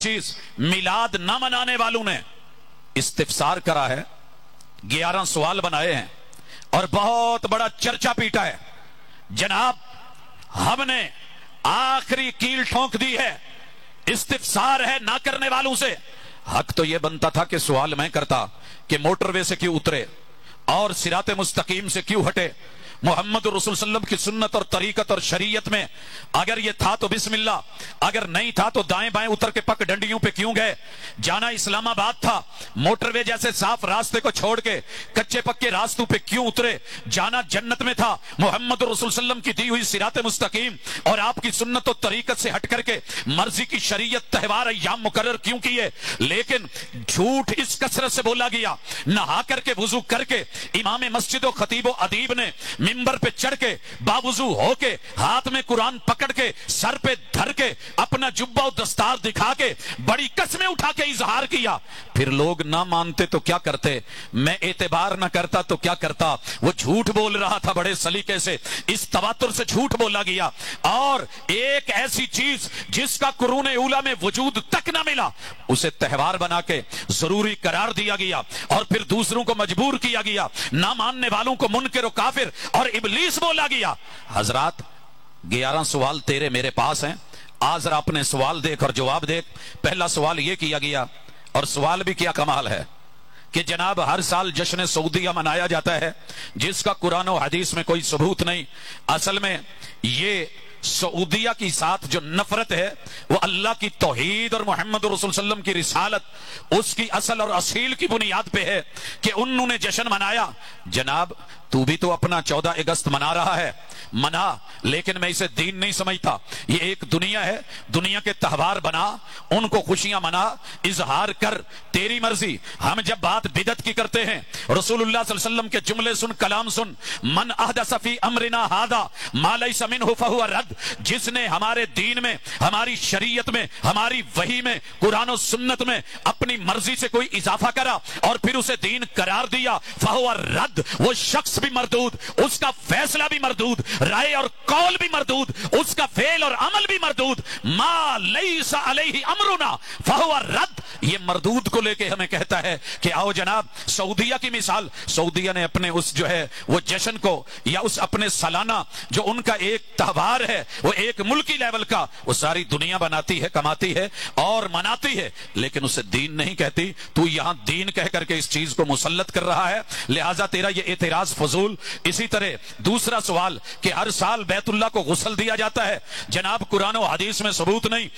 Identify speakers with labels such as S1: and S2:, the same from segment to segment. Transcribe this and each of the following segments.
S1: چیز میلاد نہ منانے والوں نے استفسار کرا ہے، 11 سوال بنائے ہیں اور بہت بڑا چرچا پیٹا ہے۔ جناب ہم نے آخری کیل ٹھونک دی ہے، استفسار ہے نہ کرنے والوں سے۔ حق تو یہ بنتا تھا کہ سوال میں کرتا کہ موٹر وے سے کیوں اترے اور صراط مستقیم سے کیوں ہٹے۔ محمد رسول صلی اللہ علیہ وسلم کی سنت اور طریقت اور شریعت میں اگر یہ تھا تو بسم اللہ، اگر نہیں تھا تو دائیں بائیں اتر کے پک ڈنڈیوں پہ کیوں گئے۔ جانا اسلام آباد تھا، موٹر وے جیسے صاف راستے کو چھوڑ کے کچے پکے راستوں پہ کیوں اترے۔ جانا جنت میں تھا، محمد رسول صلی اللہ علیہ وسلم کی دی ہوئی صراط مستقیم اور آپ کی سنت و طریقت سے ہٹ کر کے مرضی کی شریعت تہوار ایام مقرر کیوں کیے۔ لیکن جھوٹ اس کثرت سے بولا گیا، نہا کر کے وضو کر کے امام مسجد و خطیب و ادیب نے منبر پہ چڑھ کے باوضو ہو کے ہاتھ میں قرآن پکڑ کے سر پہ دھر کے اپنا جبہ و دستار دکھا کے بڑی قسمیں اٹھا کے اظہار کیا۔ پھر لوگ نہ مانتے تو کیا کرتے، میں اعتبار نہ کرتا تو کیا کرتا۔ وہ جھوٹ بول رہا تھا بڑے سلیقے سے، اس تواتر سے جھوٹ بولا گیا اور ایک ایسی چیز جس کا قرون اولیٰ میں وجود تک نہ ملا اسے تہوار بنا کے ضروری قرار دیا گیا اور پھر دوسروں کو مجبور کیا گیا، نہ ماننے والوں کو منکر و کافر اور ابلیس بولا گیا۔ حضرات 11 سوال تیرے میرے پاس ہیں، آج ذرا اپنے سوال دیکھ اور جواب دیکھ۔ پہلا سوال یہ کیا گیا اور سوال بھی کیا کمال ہے کہ جناب ہر سال جشن سعودیہ منایا جاتا ہے جس کا قرآن و حدیث میں کوئی ثبوت نہیں۔ اصل میں یہ سعودیہ کی ساتھ جو نفرت ہے وہ اللہ کی توحید اور محمد رسول صلی اللہ علیہ وسلم کی رسالت اس کی اصل اور اصیل کی بنیاد پہ ہے کہ انہوں نے جشن منایا۔ جناب تو بھی تو اپنا 14 اگست منا رہا ہے، منا، لیکن میں اسے دین نہیں سمجھتا۔ یہ ایک دنیا ہے، دنیا کے تہوار بنا، ان کو خوشیاں منا، اظہار کر، تیری مرضی۔ ہم جب بات بدعت کی کرتے ہیں، رسول اللہ صلی اللہ علیہ وسلم کے جملے سن، کلام سن، من احدث فی امرنا ھذا ما لیس منہ فہو رد، جس نے ہمارے دین میں، ہماری شریعت میں، ہماری وحی میں، قرآن و سنت میں اپنی مرضی سے کوئی اضافہ کرا اور پھر اسے دین قرار دیا، فہو رد، وہ شخص بھی مردود، اس کا فیصلہ بھی مردود، رائے اور قول بھی مردود، اس کا فعل اور عمل بھی مردود۔ ما لیس علیہ امرنا فہو رد، یہ مردود کو لے کے ہمیں کہتا ہے کہ آؤ جناب سعودیہ کی مثال، سعودیہ نے اپنے اس جو ہے وہ جشن کو یا اس اپنے سالانہ جو ان کا ایک تہوار ہے وہ ایک ملکی لیول کا، وہ ساری دنیا بناتی ہے، کماتی ہے اور مناتی ہے، لیکن اسے دین نہیں کہتی۔ تو یہاں دین کہہ کر کے اس چیز کو مسلط کر رہا ہے، لہٰذا تیرا یہ اعتراض فضول۔ اسی طرح دوسرا سوال کہ ہر سال بیت اللہ کو غسل دیا جاتا ہے، جناب قرآن و حدیث میں ثبوت نہیں۔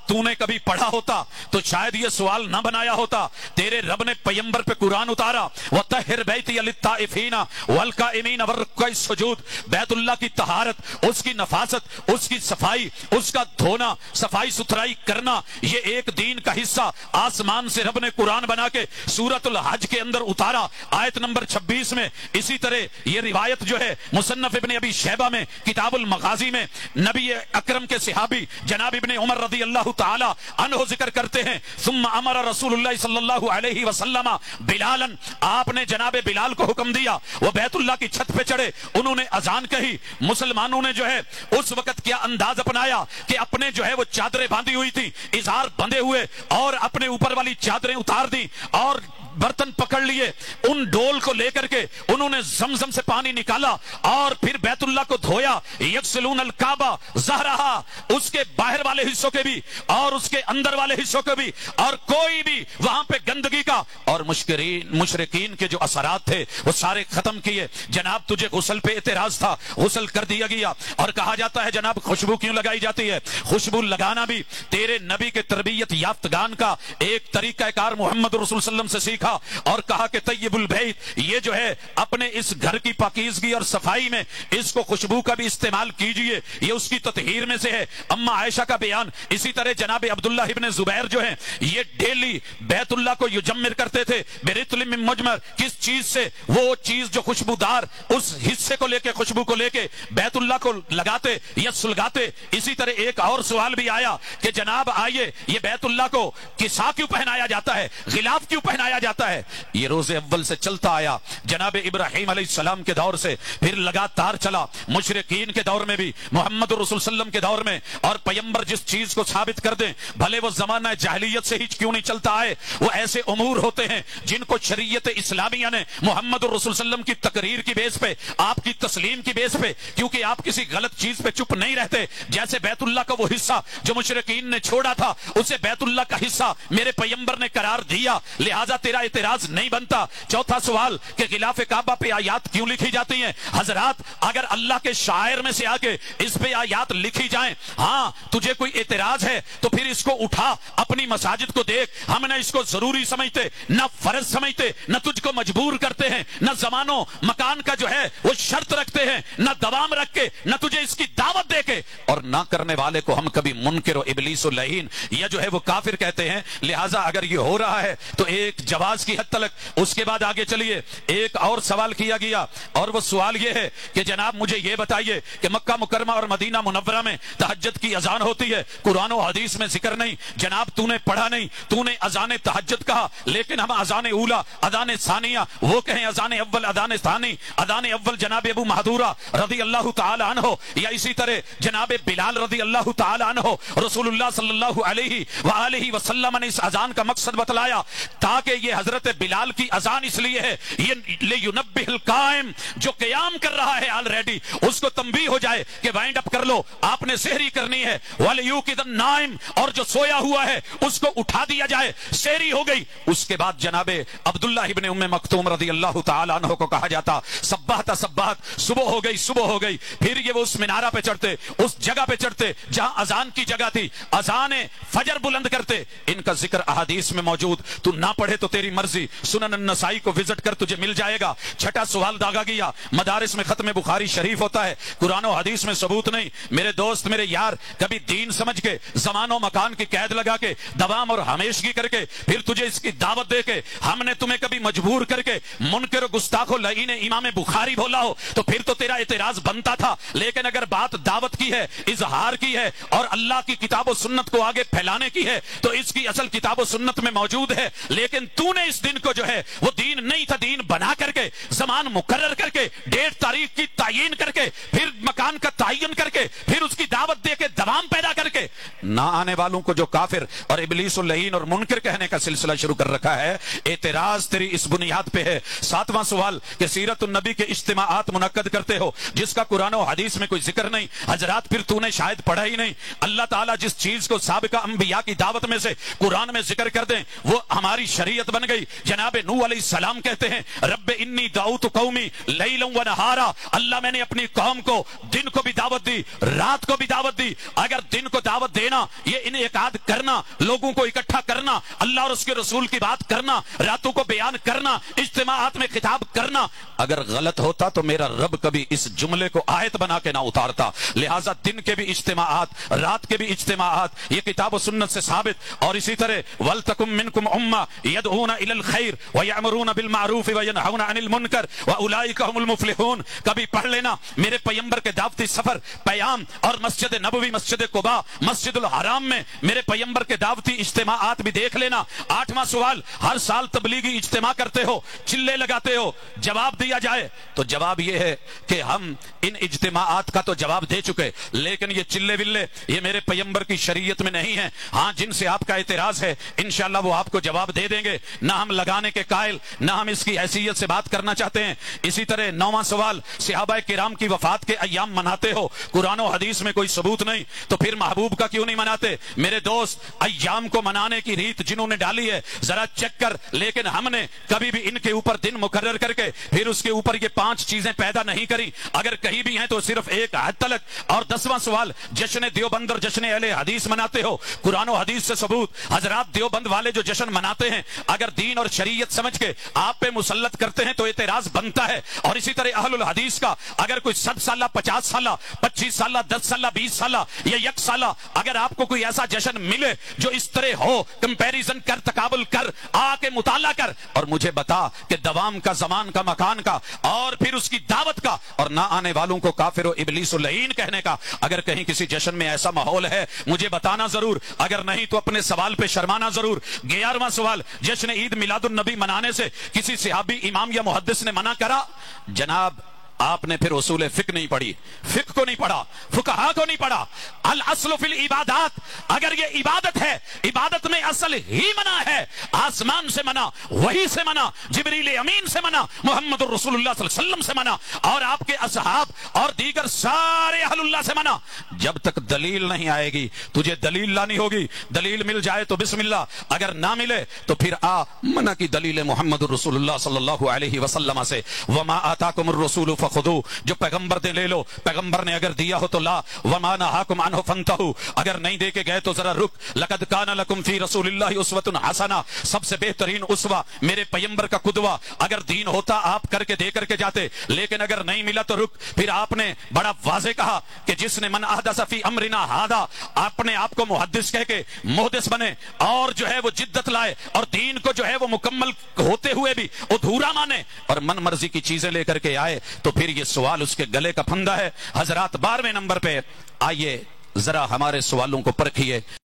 S1: تو نے کبھی پڑھا ہوتا تو شاید یہ سوال نہ بنایا ہوتا۔ تیرے رب نے پیمبر پہ قرآن اتارا، وَطَهِّرْ بَيْتِيَ لِلطَّائِفِينَ وَالْقَائِمِينَ وَالرُّكَّعِ السُّجُودِ، بیت اللہ کی طہارت، اس کی نفاست، اس کی صفائی، اس کا دھونا، صفائی ستھرائی کرنا، یہ ایک دین کا حصہ آسمان سے رب نے قرآن بنا کے سورۃ الحج کے اندر اتارا، آیت نمبر 26 میں۔ اسی طرح یہ روایت جو ہے مصنف ابن ابی شیبہ میں کتاب المغازی میں نبی اکرم کے صحابی جناب ابن عمر رضی اللہ تعالی عنہ ذکر کرتے ہیں، ثم امر رسول اللہ صلی اللہ علیہ وسلم بلالا، آپ نے جناب بلال کو حکم دیا، وہ بیت اللہ کی چھت پہ چڑھے، انہوں نے اذان کہی۔ مسلمانوں نے جو ہے اس وقت کیا انداز اپنایا کہ اپنے جو ہے وہ چادریں باندھی ہوئی تھی، ازار بندھے ہوئے اور اپنے اوپر والی چادریں اتار دی اور برتن پکڑ لیے، ان ڈول کو لے کر کے انہوں نے زمزم سے پانی نکالا اور پھر بیت اللہ کو دھویا۔ یغسلون الکعبہ ظہرہا، اس کے باہر والے حصوں کے بھی اور اس کے اندر والے حصوں کے بھی، اور کوئی بھی وہاں پہ گندگی کا اور مشرکین کے جو اثرات تھے وہ سارے ختم کیے۔ جناب تجھے غسل پہ اعتراض تھا، غسل کر دیا گیا، اور کہا جاتا ہے جناب خوشبو کیوں لگائی جاتی ہے؟ خوشبو لگانا بھی تیرے نبی کے تربیت یافتگان کا ایک طریقہ کار محمد رسول صلی اللہ علیہ وسلم سے سیکھا اور کہا کہ طیب البیت، یہ جو ہے اپنے اس گھر کی پاکیزگی اور صفائی میں اس کو خوشبو کا بھی استعمال کیجئے، یہ اس کی تطہیر میں سے ہے۔ اما عائشہ کا بیان، اسی طرح جناب عبداللہ ابن زبیر جو ہیں یہ یہ ڈیلی بیت اللہ کو یجمر کرتے تھے برطل من مجمر، کس چیز سے؟ وہ چیز جو خوشبودار اس حصے کو لے کے، خوشبو کو لے کے بیت اللہ کو لگاتے یا سلگاتے۔ اسی طرح ایک اور سوال بھی آیا کہ جناب آئیے یہ بیت اللہ کو کسا کیوں پہنایا جاتا ہے، غلاف کیوں پہنایا جاتا ہے؟ یہ روز اول سے چلتا آیا، جناب ابراہیم علیہ السلام کے دور سے پھر لگاتار چلا، مشرقین کے دور میں بھی، محمد رسول صلی اللہ علیہ وسلم کے دور میں، اور پیغمبر جس چیز کو ثابت کر دیں، بھلے وہ زمانہ جاہلیت سے ہی کیوں نہیں چلتا آئے، وہ ایسے امور ہوتے ہیں جن کو شریعت اسلامیہ نے محمد رسول صلی اللہ علیہ وسلم کی تقریر کی بیس پہ، آپ کی تسلیم کی بیس پہ، کیونکہ آپ کسی غلط چیز پہ چپ نہیں رہتے، جیسے بیت اللہ کا وہ حصہ جو مشرقین نے چھوڑا تھا اسے بیت اللہ کا حصہ میرے پیغمبر نے قرار دیا، لہذا تیرا اعتراض نہیں بنتا۔ چوتھا سوال کہ غلاف کعبہ پہ آیات کیوں لکھی جاتی ہیں؟ حضرات اگر اللہ کے شاعر میں سے آ کے اس پہ آیات لکھی جائیں، ہاں تجھے کوئی اعتراض ہے تو پھر اس کو اٹھا، اپنی مساجد کو دیکھ، ہم نہ اس کو ضروری سمجھتے، نہ فرض سمجھتے، نہ تجھ کو مجبور کرتے ہیں، نہ زمان و مکان کا جو ہے وہ شرط رکھتے ہیں، نہ دوام رکھ کے، نہ تجھے اس کی دعوت دے کے، اور نہ کرنے والے کو ہم کبھی منکر و ابلیس و لعین یا جو ہے وہ کافر کہتے ہیں۔ لہٰذا اگر یہ ہو رہا ہے تو ایک جواز کی حد تک، اس کے بعد آگے چلیے ایک اور سوال کیا گیا، اور وہ سوال یہ ہے کہ جناب مجھے یہ بتائیے کہ مکہ مکرمہ اور مدینہ منورہ میں تہجد کی اذان ہوتی ہے، قرآن و حدیث میں ذکر نہیں، جناب تو نے پڑھا نہیں، تو نے اذان تہجد کہا، لیکن ہم اذان اولا، اذان ثانیہ، وہ کہیں اذان اول، اذان ثانی، اذان اول جناب ابو محذورہ رضی اللہ تعالی عنہ، یا اسی طرح جناب بلال رضی اللہ تعالی عنہ، رسول اللہ صلی اللہ علیہ وآلہ وسلم نے اس اذان کا مقصد بتلایا، تاکہ یہ حضرت بلال کی اذان اس لیے ہے یہ لینبہ القائم، جو قیام کر رہا ہے آلریڈی، اس کو تنبیہ ہو جائے کہ وائنڈ اپ کر لو، آپ نے سحری کرنی ہے، ولیوقظ النائم، اور جو سویا ہوا ہے اس کو اٹھا دیا جائے، سحری ہو گئی۔ اس کے بعد جناب عبداللہ ابن ام مکتوم رضی اللہ تعالی عنہ کو کہا جاتا صبحت صبحت، صبح ہو گئی، صبح ہو گئی، پھر یہ وہ اس مینارہ پہ چڑھتے، اس جگہ پہ چڑھتے جہاں اذان کی جگہ تھی، اذان فجر بلند کرتے۔ ان کا ذکر احادیث میں موجود، تو نہ پڑھے تو تیری مرضی، سنن النسائی کو وزٹ کر تجھے مل جائے گا۔ چھٹا سوال داغا گیا، مدارس میں ختم بخاری شریف ہوتا ہے، قرآن و حدیث میں ثبوت نہیں۔ میرے دوست میرے یار، کبھی دین سمجھ کے، زمان و مکان کی قید لگا کے، دوام اور ہمیشگی کر کے، پھر تجھے اس کی دعوت دے کے، ہم نے تمہیں کبھی مجبور کر کے منکر و گستاخ و لعین امام بخاری بولا ہو تو پھر تو تیرا اعتراض بنتا تھا، لیکن اگر بات دعوت کی ہے، اظہار کی ہے، اور اللہ کی کتاب و سنت کو آگے پھیلانے کی ہے، تو اس کی اصل کتاب و سنت میں موجود ہے، لیکن تو نے اس دن کو جو ہے وہ دین نہیں تھا، دین بنا کر کے، زمان مقرر کر کے، ڈیٹ تاریخ کی تعین کر کے، پھر مکان کا تعین کر کے، پھر اس کی دعوت دے کے، دوام پیدا کر کے، نہ آنے والوں کو جو کافر اور ابلیس و لعین اور منکر کہنے کا سلسلہ شروع کر رکھا ہے۔ اعتراض تیری اس بنیاد پہ ہے۔ ساتواں سوال کہ سیرت النبی کے اجتماعات منعقد کرتے ہو جس کا قرآن و حدیث میں کوئی ذکر نہیں، حضرات پھر تو نے شاید پڑھا ہی نہیں۔ اللہ تعالیٰ جس چیز کو سابقہ انبیاء کی دعوت میں سے قرآن میں ذکر کر دیں وہ ہماری شریعت بن گئی۔ جناب نوح علیہ السلام کہتے ہیں رب انی دعوت قومی لیلا و نہارا، اللہ میں نے اپنی قوم کو دن کو بھی دعوت دی، رات کو بھی دعوت دی۔ اگر دن کو دعوت دینا، یہ انعقاد کرنا، لوگوں کو اکٹھا کرنا، اللہ اور اس کے رسول کی بات کرنا، راتوں کو بیان کرنا، اجتماعات میں خطاب کرنا، اگر غلط ہوتا تو میرا رب کبھی اس جملے کو آیت بنا کے نہ اتارتا۔ لہٰذا دن کے بھی اجتماعات، رات کے بھی اجتماعات، یہ کتاب و سنت سے ثابت۔ اور اسی طرح وَلْتَكُمْ مِنْكُمْ أُمَّةٌ يَدْعُونَ إِلَى الْخَيْرِ وَيَأْمُرُونَ بِالْمَعْرُوفِ وَيَنْهَوْنَ عَنِ الْمُنكَرِ وَأُولَٰئِكَ هُمُ الْمُفْلِحُونَ۔ کبھی پڑھ لینا میرے پیغمبر کے دعوتی سفر، پیام، اور مسجد نبوی، مسجد قباء، مسجد الحرام میں میرے پیغمبر کے دعوتی اجتماعات بھی دیکھ لینا۔ آٹھواں سوال، ہر سال تبلیغی اجتماع کرتے ہو، چلے لگاتے ہو، جواب دیا جائے تو جواب یہ ہے کہ ہم ان اجتماعات کا تو جواب دے چکے، لیکن یہ چلے ولے یہ میرے پیغمبر کی شریعت میں نہیں ہے۔ ہاں جن سے آپ کا اعتراض ہے انشاءاللہ وہ آپ کو جواب دے دیں گے، نہ ہم لگانے کے قائل، نہ ہم اس کی حیثیت سے بات کرنا چاہتے ہیں۔ اسی طرح نواں سوال، صحابہ کرام کی وفات کے ایام مناتے ہو، قرآن و حدیث میں کوئی ثبوت نہیں، تو پھر محبوب کا کیوں نہیں مناتے؟ میرے دوست ایام کو منانے کی ریت جنہوں نے ڈالی ہے ذرا چیک کر، لیکن ہم نے کبھی بھی ان کے اوپر دن مقرر کر کے پھر اس کے اوپر یہ 5 چیزیں پیدا نہیں کری، اگر کہیں بھی ہیں تو صرف ایک حد تلک۔ اور 10واں سوال، جشن دیوبند اور جشن اہل حدیث مناتے ہو، قرآن و حدیث سے ثبوت، حضرات دیوبند والے جو جشن مناتے ہیں اگر دین اور شریعت سمجھ کے آپ پہ مسلط کرتے ہیں تو اعتراض بنتا ہے. اور اسی طرح اہل الحدیث کا اگر کوئی 7 سالہ 50 سالہ 25 سالہ 10 سالہ 20 سالہ یا 1 سالہ اگر آپ کو کوئی ایسا جشن ملے جو اس طرح ہو، کمپیریزن کر، تقابل کر، آ کے مطالعہ کر اور مجھے بتا کہ دوام کا، زمان کا، مکان کا اور پھر اس کی دعوت کا اور نہ آنے والوں کو کافر و ابلیس و لعین کہنے کا. اگر کہیں کسی جشن میں ایسا ماحول ہے مجھے بتانا ضرور، اگر نہیں تو اپنے سوال پہ شرمانا ضرور. 11واں سوال، جشن عید میلاد النبی منانے سے کسی صحابی، امام یا محدث نے منع کرا؟ جناب آپ نے پھر اصول فقہ نہیں پڑھی، فقہ کو نہیں پڑھا، فقہا کو نہیں پڑھا. الاصل فی العبادات، اگر یہ عبادت ہے، عبادت میں اصل ہی منع ہے. آسمان سے منع، وحی سے منع، جبریل امین سے منع، محمد الرسول اللہ صلی اللہ علیہ وسلم سے منع اور آپ کے اصحاب اور دیگر سارے اہل اللہ سے منع. جب تک دلیل نہیں آئے گی تجھے دلیل لانی ہوگی. دلیل مل جائے تو بسم اللہ، اگر نہ ملے تو پھر منع کی دلیل محمد الرسول اللہ صلی اللہ علیہ وسلم سے. وما آتاکم الرسول خدو، جو پیغمبر دے لے لو، پیغمبر نے اگر دیا ہو تو لا. وما نہاکم عنہ فانتہوا، اگر نہیں دے کے گئے تو ذرا رک. لقد کان لکم فی رسول اللہ اسوۃ حسنہ، سب سے بہترین اسوہ میرے پیغمبر کا قدوہ. اگر دین ہوتا آپ کر کے دے کر کے جاتے، لیکن اگر نہیں ملا تو رک. پھر آپ نے بڑا واضح کہا کہ جس نے من احدث فی امرنا ھذا، اپنے آپ کو محدث کہہ کے محدث بنے اور جو ہے وہ جدت لائے اور دین کو جو ہے وہ مکمل ہوتے ہوئے بھی ادھورا مانے اور من مرضی کی چیزیں لے کر کے آئے تو پھر یہ سوال اس کے گلے کا پھندا ہے. حضرات 12ویں نمبر پہ آئیے ذرا ہمارے سوالوں کو پرکھیے.